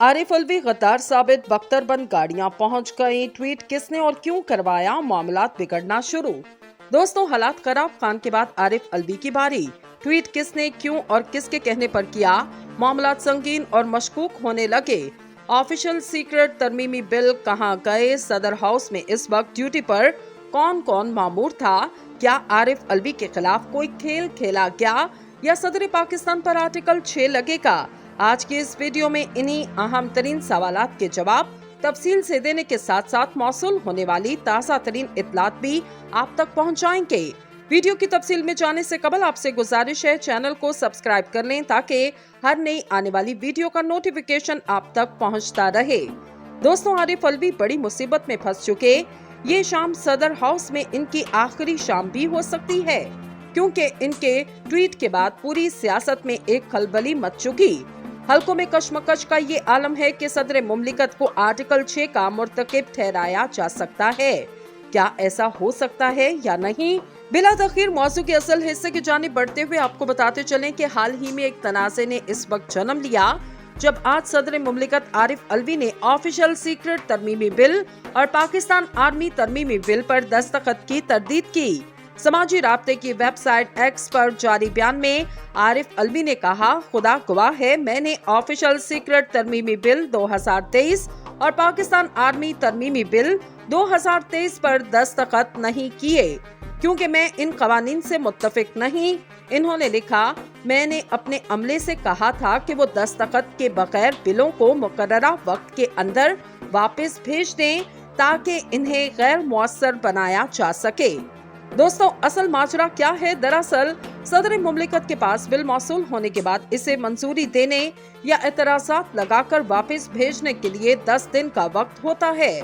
आरिफ अलवी गद्दार साबित बख्तरबंद गाड़ियां पहुंच गई। ट्वीट किसने और क्यों करवाया, मामलात बिगड़ना शुरू। दोस्तों, हालात खराब, खान के बाद आरिफ अलवी की बारी। ट्वीट किसने, क्यों और किसके कहने पर किया, मामलात संगीन और मशकूक होने लगे। ऑफिशियल सीक्रेट तरमीमी बिल कहां गए, सदर हाउस में इस वक्त ड्यूटी पर कौन कौन मामूर था, क्या आरिफ अलवी के खिलाफ कोई खेल खेला गया या सदर पाकिस्तान पर आर्टिकल 6 लगेगा। आज की इस वीडियो में इन्हीं अहम तरीन सवालात के जवाब तफसील से देने के साथ साथ मौसूल होने वाली ताज़ा तरीन इत्तलात भी आप तक पहुंचाएंगे। वीडियो की तफसील में जाने से कबल आपसे गुजारिश है, चैनल को सब्सक्राइब कर लें ताकि हर नई आने वाली वीडियो का नोटिफिकेशन आप तक पहुंचता रहे। दोस्तों, आरिफ अलवी बड़ी मुसीबत में फंस चुके। ये शाम सदर हाउस में इनकी आखिरी शाम भी हो सकती है, क्योंकि इनके ट्वीट के बाद पूरी सियासत में एक खलबली मच चुकी। हल्कों में कशमकश का ये आलम है कि सदर मुमलिकत को आर्टिकल 6 का मुर्तकिब ठहराया जा सकता है। क्या ऐसा हो सकता है या नहीं? बिला तखीर मौजू के असल हिस्से की जानिब बढ़ते हुए आपको बताते चलें कि हाल ही में एक तनाज़े ने इस वक्त जन्म लिया जब आज सदर मुमलिकत आरिफ अलवी ने ऑफिशियल सीक्रेट तरमीमी बिल और पाकिस्तान आर्मी तरमीमी बिल पर दस्तखत की तरदीद की। समाजी राब्ते की वेबसाइट एक्स पर जारी बयान में आरिफ अलवी ने कहा, खुदा गवाह है, मैंने ऑफिशियल सीक्रेट तरमीमी बिल 2023 और पाकिस्तान आर्मी तरमीमी बिल 2023 पर दस्तखत नहीं किए क्योंकि मैं इन कवानीन से मुत्तफिक नहीं। इन्होंने लिखा, मैंने अपने अमले से कहा था कि वो दस्तखत के बगैर बिलों को मुकर्ररा वक्त के अंदर वापस भेज दें ताकि इन्हें गैर मुअस्सर बनाया जा सके। दोस्तों, असल माजरा क्या है? दरअसल सदर मुमलिकत के पास बिल मौसूल होने के बाद इसे मंजूरी देने या एतराज़ात लगाकर वापस भेजने के लिए 10 दिन का वक्त होता है।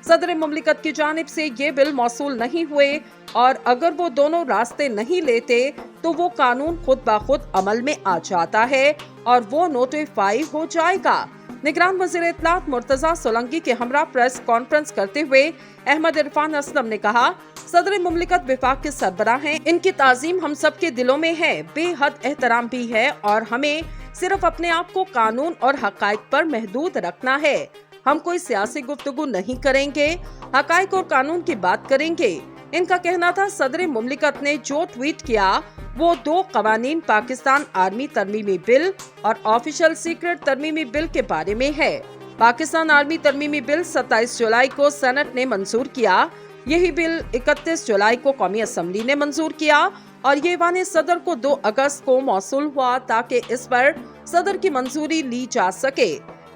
सदर मुमलिकत की जानिब से ये बिल मौसूल नहीं हुए और अगर वो दोनों रास्ते नहीं लेते तो वो कानून खुद ब खुद अमल में आ जाता है और वो नोटिफाई हो जाएगा। निगरान वज़ीर इत्तलात मुर्तजा सोलंकी के हमरा प्रेस कॉन्फ्रेंस करते हुए अहमद इरफान असलम ने कहा, सदर मुमलिकत विफाक के सरबराह हैं, इनकी ताज़ीम हम सब के दिलों में है, बेहद एहतराम भी है और हमें सिर्फ अपने आप को कानून और हकायक पर महदूद रखना है। हम कोई सियासी गुफ्तगू नहीं करेंगे, हकायक और कानून की बात करेंगे। इनका कहना था, सदर मुमलिकत ने जो ट्वीट किया वो 2 कवानीन पाकिस्तान आर्मी तरमीमी बिल और ऑफिशियल सीक्रेट तरमीमी बिल के बारे में है। पाकिस्तान आर्मी तरमीमी बिल 27 जुलाई को सेनेट ने मंजूर किया। यही बिल 31 जुलाई को कौमी असम्बली ने मंजूर किया और ये वाने सदर को 2 अगस्त को मौसूल हुआ ताकि इस पर सदर की मंजूरी ली जा सके।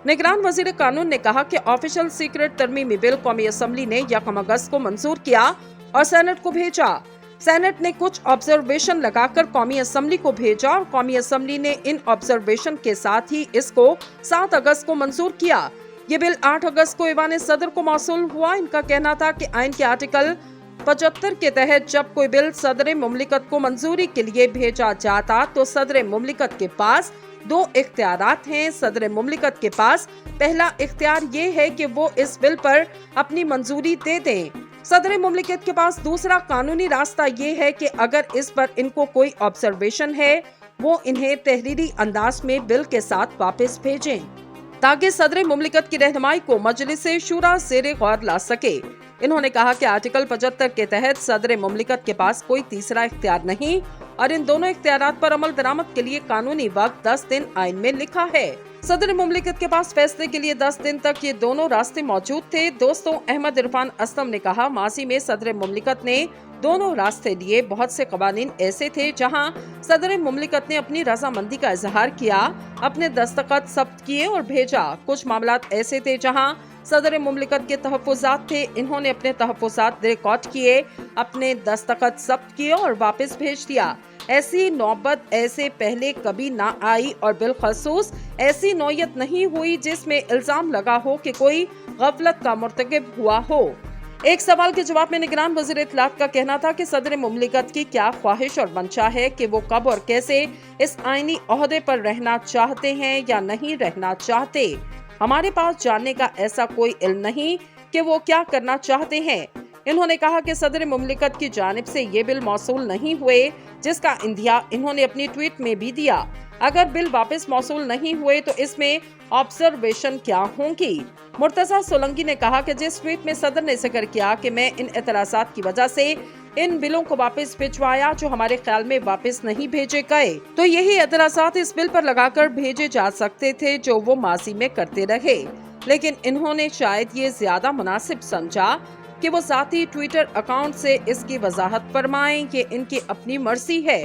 निगरान वजीर कानून ने कहा कि ऑफिशियल सीक्रेट तरमीमी बिल कौमी असम्बली ने 1 अगस्त को मंजूर किया और सेनेट को भेजा। सेनेट ने कुछ ऑब्जर्वेशन लगाकर कौमी असम्बली को भेजा और कौमी असम्बली ने इन ऑब्जर्वेशन के साथ ही इसको 7 अगस्त को मंजूर किया। ये बिल 8 अगस्त को ईवान सदर को मौसूल हुआ। इनका कहना था कि आइन के आर्टिकल 75 के तहत जब कोई बिल सदर मुमलिकत को मंजूरी के लिए भेजा जाता तो सदर मुमलिकत के पास 2 इख्तियारात हैं। सदर मुमलिकत के पास पहला इख्तियार ये है कि वो इस बिल पर अपनी मंजूरी दे दें। सदर मुमलिकत के पास दूसरा कानूनी रास्ता ये है कि अगर इस पर इनको कोई ऑब्जर्वेशन है वो इन्हें तहरीरी अंदाज में बिल के साथ वापस भेजें ताकि सदर मुमलिकत की रहनुमाई को मजलिस शूरा ज़ेरे गौर ला सके। इन्होंने कहा कि आर्टिकल 75 के तहत सदर मुमलिकत के पास कोई तीसरा इख्तियार नहीं और इन दोनों इख्तियारात पर अमल दरामद के लिए कानूनी वक्त 10 दिन आइन में लिखा है। सदर मुमलिकत के पास फैसले के लिए 10 दिन तक ये दोनों रास्ते मौजूद थे। दोस्तों, अहमद इरफान असलम ने कहा, माजी में सदर मुमलिकत ने दोनों रास्ते लिए। बहुत से कवानीन ऐसे थे जहां सदर मुमलिकत ने अपनी रजामंदी का इजहार किया, अपने दस्तखत सब्त किए और भेजा। कुछ मामलात ऐसे थे जहां सदर मुमलिकत के तहफ़्फ़ुज़ात थे, इन्होंने अपने तहफ़्फ़ुज़ात रिकॉर्ड किए, अपने दस्तखत सब्त किए और वापस भेज दिया। ऐसी नौबत ऐसे पहले कभी ना आई और बिलखसूस ऐसी नौयत नहीं हुई जिसमें इल्जाम लगा हो कि कोई गफलत का मुर्तकिब हुआ हो। एक सवाल के जवाब में निगरान वज़ीर इत्तलात का कहना था कि सदर मुमलिकत की क्या ख्वाहिश और मंशा है कि वो कब और कैसे इस आईनी ओहदे पर रहना चाहते हैं या नहीं रहना चाहते। हमारे पास जानने का ऐसा कोई इल्म नहीं कि वो क्या करना चाहते हैं। इन्होंने कहा कि सदर मुमलिकत की जानिब से ये बिल मौसूल नहीं हुए, जिसका इंदिया इन्होंने अपनी ट्वीट में भी दिया। अगर बिल वापस मौसूल नहीं हुए तो इसमें ऑब्जर्वेशन क्या होंगी। मुर्तजा सोलंकी ने कहा कि जिस ट्वीट में सदर ने जिक्र किया कि मैं इन एतराज़ात की वजह से इन बिलों को वापस भिजवाया जो हमारे ख्याल में वापस नहीं भेजे गए, तो यही एतराज़ात इस बिल पर लगाकर भेजे जा सकते थे जो वो माजी में करते रहे। लेकिन इन्होंने शायद ये ज्यादा मुनासिब समझा कि वो ज़ाती ट्विटर अकाउंट से इसकी वजाहत फरमाएं, ये इनकी अपनी मर्जी है।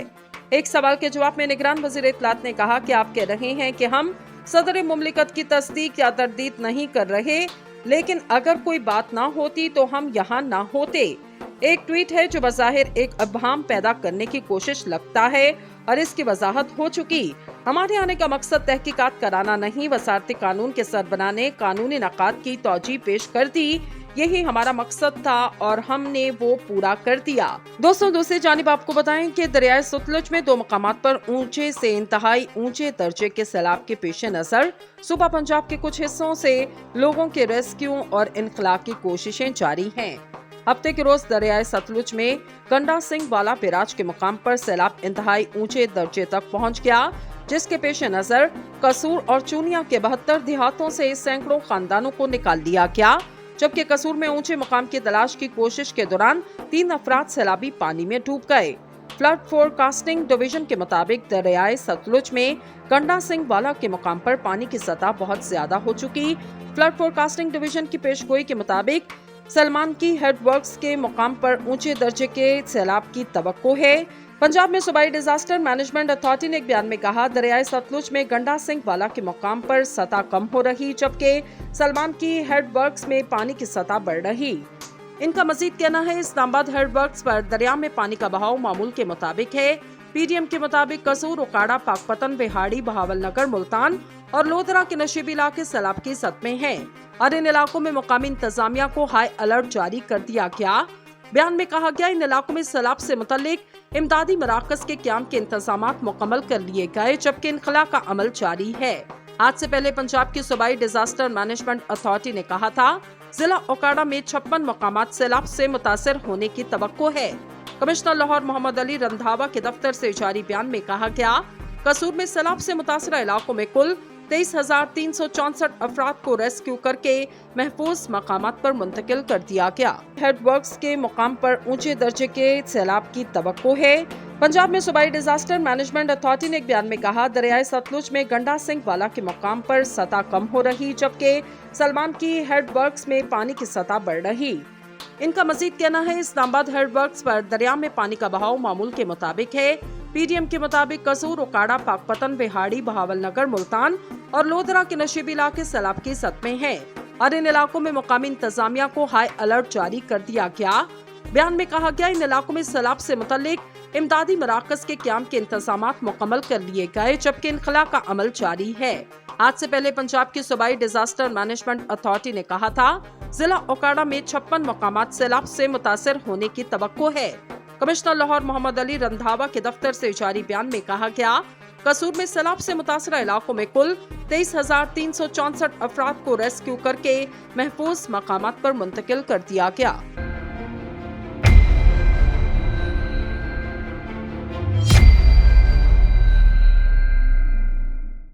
एक सवाल के जवाब में निगरान वज़ीर इत्तलात ने कहा कि आप कह रहे हैं कि हम सदर मुमलिकत की तस्दीक या तरदीद नहीं कर रहे, लेकिन अगर कोई बात ना होती तो हम यहाँ ना होते। एक ट्वीट है जो बज़ाहिर एक अबहम पैदा करने की कोशिश लगता है और इसकी वजाहत हो चुकी। हमारे आने का मकसद तहकीकात कराना नहीं, वसारती कानून के सर बनाने, कानूनी नकात की तौजीह पेश कर दी, यही हमारा मकसद था और हमने वो पूरा कर दिया। दोस्तों, दूसरी जानिब आपको बताएं कि दरियाए सतलुज में 2 मकामात पर ऊंचे से इंतहाई ऊंचे दर्जे के सैलाब के पेश नजर सूबा पंजाब के कुछ हिस्सों से लोगों के रेस्क्यू और इनखला की कोशिशें जारी हैं। हफ्ते के रोज दरियाए सतलुज में गंडा सिंह वाला बैराज के मुकाम पर सैलाब इंतहाई ऊंचे दर्जे तक पहुंच गया, जिसके पेश नजर कसूर और चूनिया के 72 देहातों से सैकड़ों खानदानों को निकाल लिया गया, जबकि कसूर में ऊंचे मुकाम की तलाश की कोशिश के दौरान 3 अफराद सैलाबी पानी में डूब गए। फ्लड फोरकास्टिंग डिवीजन के मुताबिक दरियाए सतलुज में गंडा सिंह वाला के मुकाम पर पानी की सतह बहुत ज्यादा हो चुकी। फ्लड फोरकास्टिंग डिवीजन की पेशगोई के मुताबिक सलमान की हेडवर्क्स के मुकाम पर ऊंचे दर्जे के सैलाब की तवक्को है। पंजाब में सूबाई डिजास्टर मैनेजमेंट अथॉरिटी ने एक बयान में कहा, दरियाए सतलुज में गंडा सिंह वाला के मुकाम पर सतह कम हो रही, जबकि सलमान की हेडवर्क्स में पानी की सतह बढ़ रही। इनका मजीद कहना है, इस्लामाबाद हेडवर्क्स पर दरिया में पानी का बहाव मामूल के मुताबिक है। पीडीएम के मुताबिक कसूर, उकाड़ा, पाकपतन, बिहाड़ी, बहावलनगर, मुल्तान और लोधरा के नशीबी इलाके सैलाब की सत में हैं और इन इलाकों में मुकामी इंतजामिया को हाई अलर्ट जारी कर दिया गया। बयान में कहा गया, इन इलाकों में सैलाब से मुतल्लिक इमदादी मराकज के क्याम के इंतजामात मुकम्मल कर लिए गए, जबकि इनखला का अमल जारी है। आज से पहले पंजाब की सूबाई डिजास्टर मैनेजमेंट अथॉरिटी ने कहा था, जिला ओकाड़ा में 56 मकामात सैलाब से मुतासर होने की तवक्को है। कमिश्नर लाहौर मोहम्मद अली रंधावा के दफ्तर से जारी बयान में कहा गया, कसूर में सैलाब से मुतासरा इलाकों में कुल 23,364 अफराद को रेस्क्यू करके महफूज मकामात पर मुंतकिल कर दिया गया। हेडवर्क्स के मुकाम पर ऊंचे दर्जे के सैलाब की तवक्को है। पंजाब में सूबाई डिजास्टर मैनेजमेंट अथॉरिटी ने एक बयान में कहा, दरियाए सतलुज में गंडा सिंह वाला के मुकाम पर सतह कम हो रही, जबकि सलमान की हेडवर्क्स में पानी की सतह बढ़ रही। इनका मजीद कहना है, इस्लामाबाद हेडवर्क्स पर दरिया में पानी का बहाव मामूल के मुताबिक है। पीडीएम के मुताबिक कसूर, उकाड़ा, पाकपतन, बिहाड़ी, बहावलनगर, मुल्तान और लोधरा के नशीबी इलाके सैलाब की सत में हैं और इन इलाकों में मुकामी इंतजामिया को हाई अलर्ट जारी कर दिया गया। बयान में कहा गया, इन इलाकों में सैलाब से मुतल्लिक इमदादी मराकज के क्याम के इंतजामात मुकम्मल कर लिए गए, जबकि इनखला का अमल जारी है। आज से पहले पंजाब की सूबाई डिजास्टर मैनेजमेंट अथॉरिटी ने कहा था, जिला ओकाड़ा में 56 मकामात सैलाब से मुतासर होने की तवक्को है। कमिश्नर लाहौर मोहम्मद अली रंधावा के दफ्तर से जारी बयान में कहा गया, कसूर में सैलाब से मुतासरा इलाकों में कुल 23,364 अफराद को रेस्क्यू करके महफूज मकामात पर मुंतकिल कर दिया गया।